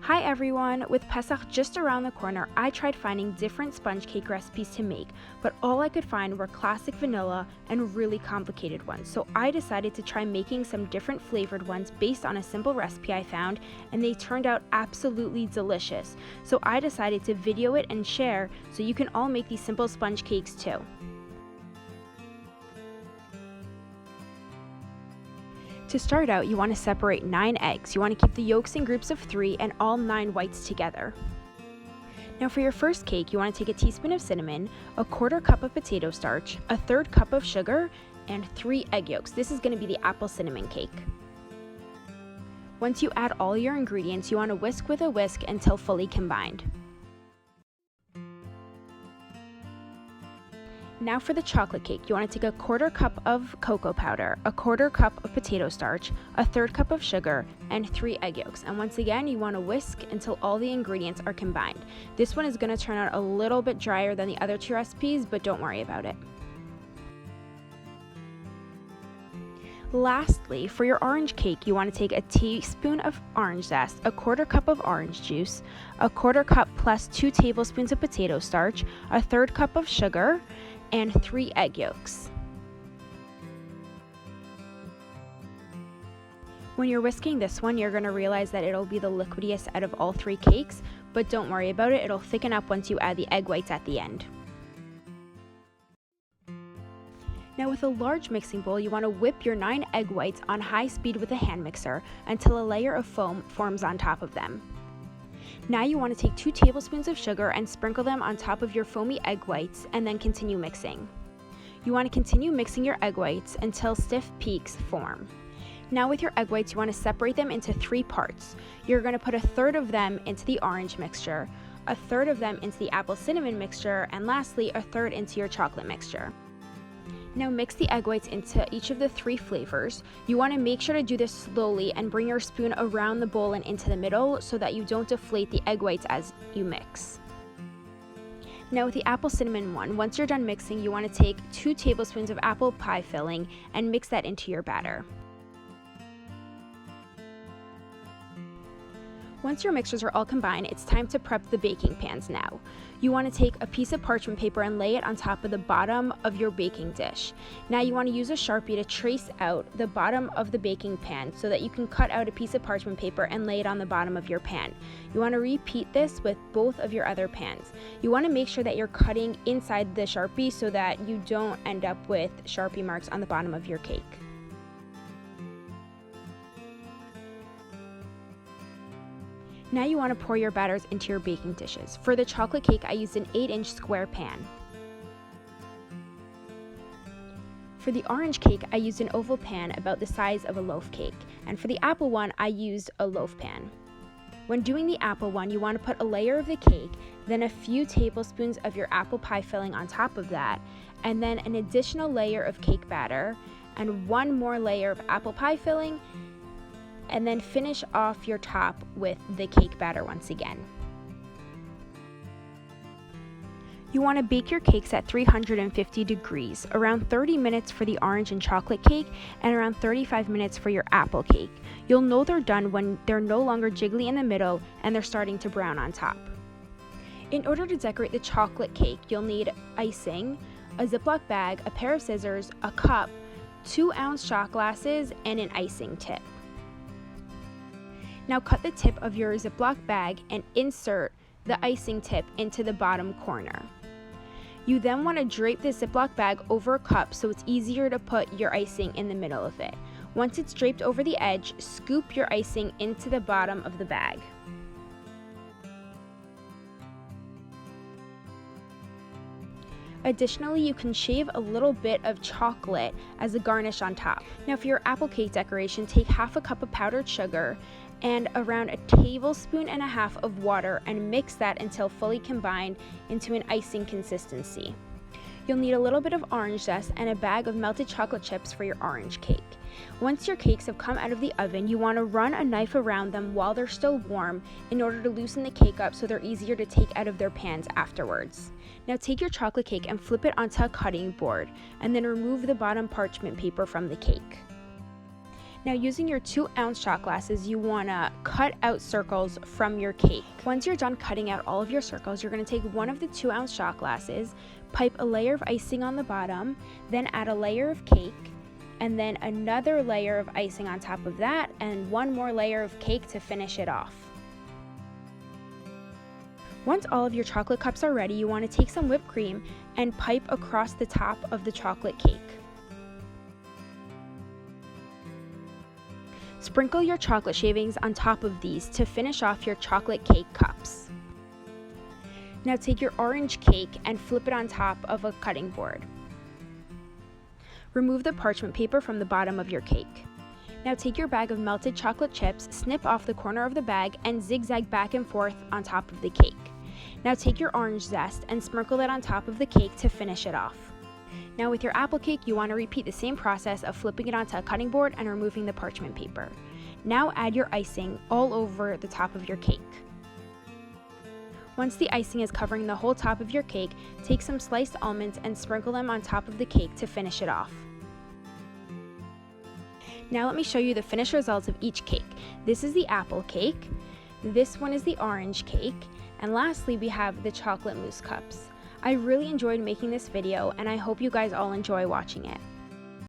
Hi everyone! With Pesach just around the corner, I tried finding different sponge cake recipes to make, but all I could find were classic vanilla and really complicated ones. So I decided to try making some different flavored ones based on a simple recipe I found, and they turned out absolutely delicious. So I decided to video it and share so you can all make these simple sponge cakes too. To start out, you want to separate 9 eggs. You want to keep the yolks in groups of 3 and all 9 whites together. Now for your first cake, you want to take a teaspoon of cinnamon, a 1/4 cup of potato starch, a 1/3 cup of sugar, and 3 egg yolks. This is going to be the apple cinnamon cake. Once you add all your ingredients, you want to whisk with a whisk until fully combined. Now for the chocolate cake, you want to take a 1/4 cup of cocoa powder, a 1/4 cup of potato starch, a 1/3 cup of sugar, and 3 egg yolks. And once again, you want to whisk until all the ingredients are combined. This one is going to turn out a little bit drier than the other 2 recipes, but don't worry about it. Lastly, for your orange cake, you want to take a teaspoon of orange zest, a 1/4 cup of orange juice, a 1/4 cup plus 2 tablespoons of potato starch, a 1/3 cup of sugar, and 3 egg yolks. When you're whisking this one, you're going to realize that it'll be the liquidiest out of all 3 cakes, but don't worry about it, it'll thicken up once you add the egg whites at the end. Now with a large mixing bowl, you want to whip your 9 egg whites on high speed with a hand mixer until a layer of foam forms on top of them. Now you want to take 2 tablespoons of sugar and sprinkle them on top of your foamy egg whites and then continue mixing. You want to continue mixing your egg whites until stiff peaks form. Now with your egg whites, you want to separate them into 3 parts. You're going to put a 1/3 of them into the orange mixture, a 1/3 of them into the apple cinnamon mixture, and lastly a 1/3 into your chocolate mixture. Now mix the egg whites into each of the 3 flavors. You want to make sure to do this slowly and bring your spoon around the bowl and into the middle so that you don't deflate the egg whites as you mix. Now with the apple cinnamon one, once you're done mixing, you want to take 2 tablespoons of apple pie filling and mix that into your batter. Once your mixtures are all combined, it's time to prep the baking pans now. You want to take a piece of parchment paper and lay it on top of the bottom of your baking dish. Now you want to use a Sharpie to trace out the bottom of the baking pan so that you can cut out a piece of parchment paper and lay it on the bottom of your pan. You want to repeat this with both of your other pans. You want to make sure that you're cutting inside the Sharpie so that you don't end up with Sharpie marks on the bottom of your cake. Now you want to pour your batters into your baking dishes. For the chocolate cake, I used an 8-inch square pan. For the orange cake, I used an oval pan about the size of a loaf cake. And for the apple one, I used a loaf pan. When doing the apple one, you want to put a layer of the cake, then a few tablespoons of your apple pie filling on top of that, and then an additional layer of cake batter, and 1 more layer of apple pie filling, and then finish off your top with the cake batter once again. You want to bake your cakes at 350 degrees, around 30 minutes for the orange and chocolate cake and around 35 minutes for your apple cake. You'll know they're done when they're no longer jiggly in the middle and they're starting to brown on top. In order to decorate the chocolate cake, you'll need icing, a Ziploc bag, a pair of scissors, a cup, 2-ounce shot glasses, and an icing tip. Now cut the tip of your Ziploc bag and insert the icing tip into the bottom corner. You then want to drape the Ziploc bag over a cup so it's easier to put your icing in the middle of it. Once it's draped over the edge, scoop your icing into the bottom of the bag. Additionally, you can shave a little bit of chocolate as a garnish on top. Now for your apple cake decoration, take 1/2 cup of powdered sugar and around 1.5 tablespoons of water and mix that until fully combined into an icing consistency. You'll need a little bit of orange zest and a bag of melted chocolate chips for your orange cake. Once your cakes have come out of the oven, you want to run a knife around them while they're still warm in order to loosen the cake up so they're easier to take out of their pans afterwards. Now take your chocolate cake and flip it onto a cutting board and then remove the bottom parchment paper from the cake. Now, using your 2-ounce shot glasses, you want to cut out circles from your cake. Once you're done cutting out all of your circles, you're going to take one of the 2-ounce shot glasses, pipe a layer of icing on the bottom, then add a layer of cake, and then another layer of icing on top of that, and one more layer of cake to finish it off. Once all of your chocolate cups are ready, you want to take some whipped cream and pipe across the top of the chocolate cake. Sprinkle your chocolate shavings on top of these to finish off your chocolate cake cups. Now take your orange cake and flip it on top of a cutting board. Remove the parchment paper from the bottom of your cake. Now take your bag of melted chocolate chips, snip off the corner of the bag, and zigzag back and forth on top of the cake. Now take your orange zest and sprinkle it on top of the cake to finish it off. Now with your apple cake, you want to repeat the same process of flipping it onto a cutting board and removing the parchment paper. Now add your icing all over the top of your cake. Once the icing is covering the whole top of your cake, take some sliced almonds and sprinkle them on top of the cake to finish it off. Now let me show you the finished results of each cake. This is the apple cake, this one is the orange cake, and lastly we have the chocolate mousse cups. I really enjoyed making this video, and I hope you guys all enjoy watching it.